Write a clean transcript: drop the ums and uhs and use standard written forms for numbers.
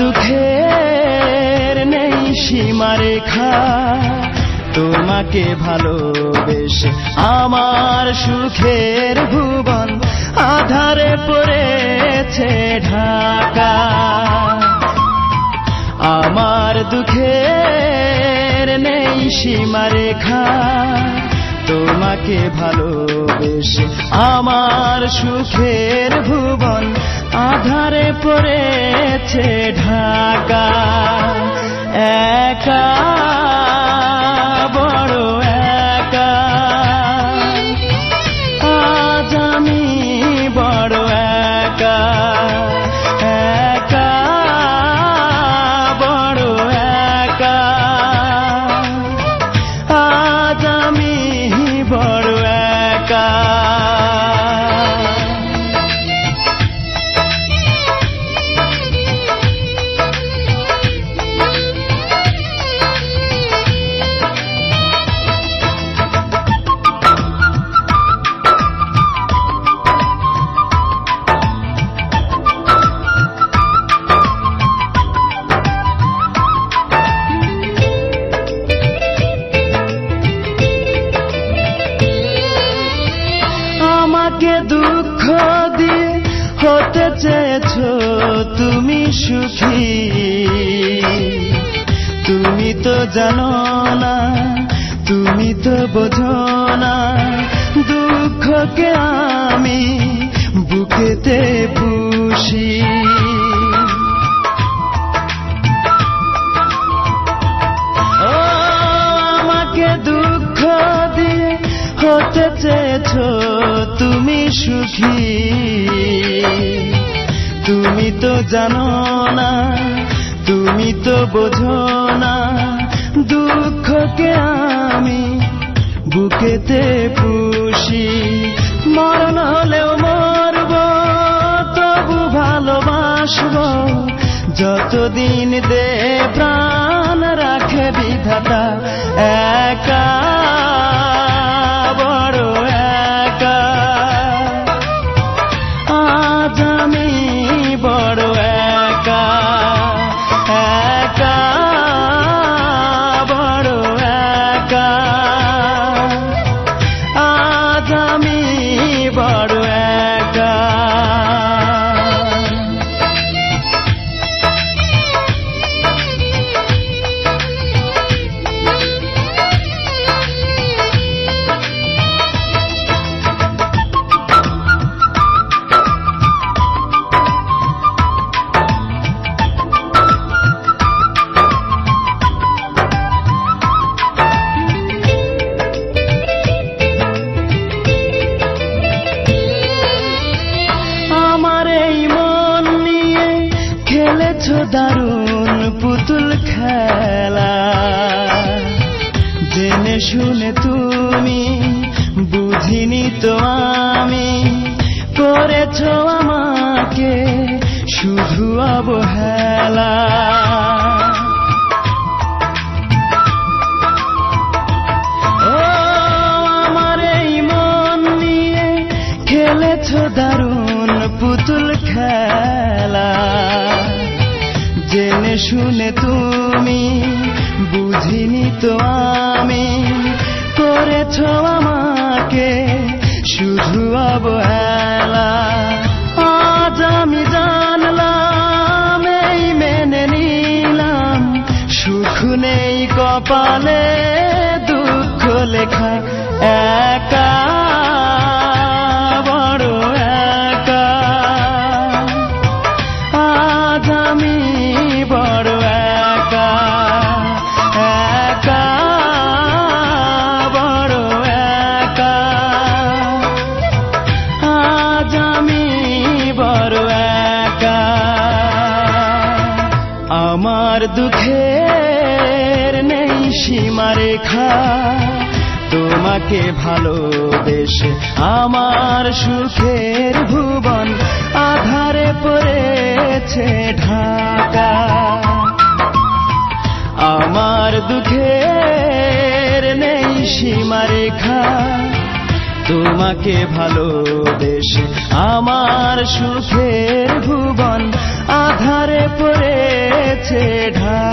দুঃখের নেই সীমারেখা, তোমাকে ভালোবেসে আমার সুখের ভুবন আধারে পড়েছে ঢাকা। আমার দুঃখের নেই সীমারেখা, তোমাকে ভালোবেসে আমার সুখের ভুবন আধারে পড়েছে ঢাকা। একা বড় একা, আজ আমি বড় একা। একা বড় একা, আজ আমি বড় একা। আমাকে দুঃখ দিয়ে হতে চেয়েছো তুমি সুখী, তুমি তো জানো না, তুমি তো বোঝো না, দুঃখকে আমি বুকেতে পুষি। ও আমাকে দুঃখ দিয়ে হতে চেয়েছো তুমি সুখী, তুমি তো জানো না, তুমি তো বোঝো না, দুঃখকে আমি বুকেতে পুষি। মরণ হলেও মরব, তবু ভালোবাসবো, যতদিন দে প্রাণ রাখে বিধাতা। একা বড় একা, আজ আমি বড় একা। একা বড় একা, আজ আমি বড় একা। খেলেছো দারুণ পুতুল খেলা, জেনে শুনে তুমি বুঝিনি তো আমি, করেছো আমাকে শুধু অবহেলা। ও আমার এই মন নিয়ে খেলেছো দারুণ পুতুল খেলা, জেনে শুনে তুমি বুঝিনি তো আমি, করেছো আমাকে শুধু অবহেলা। আজ আমি জানলাম, এই মেনে নিলাম, সুখ নেই কপালে, দুঃখ লেখা। একা বড় একা, আজ আমি বড় একা। একা বড় একা, আজ আমি বড় একা। আমার দুঃখের নেই সীমারেখা, তোমাকে ভালোবেসে আমার সুখের ভুবন আধারে পড়েছে ঢাকা। আমার দুঃখের নেই সীমারেখা, তোমাকে ভালোবেসে আমার সুখের ভুবন আধারে পড়েছে ঢাক।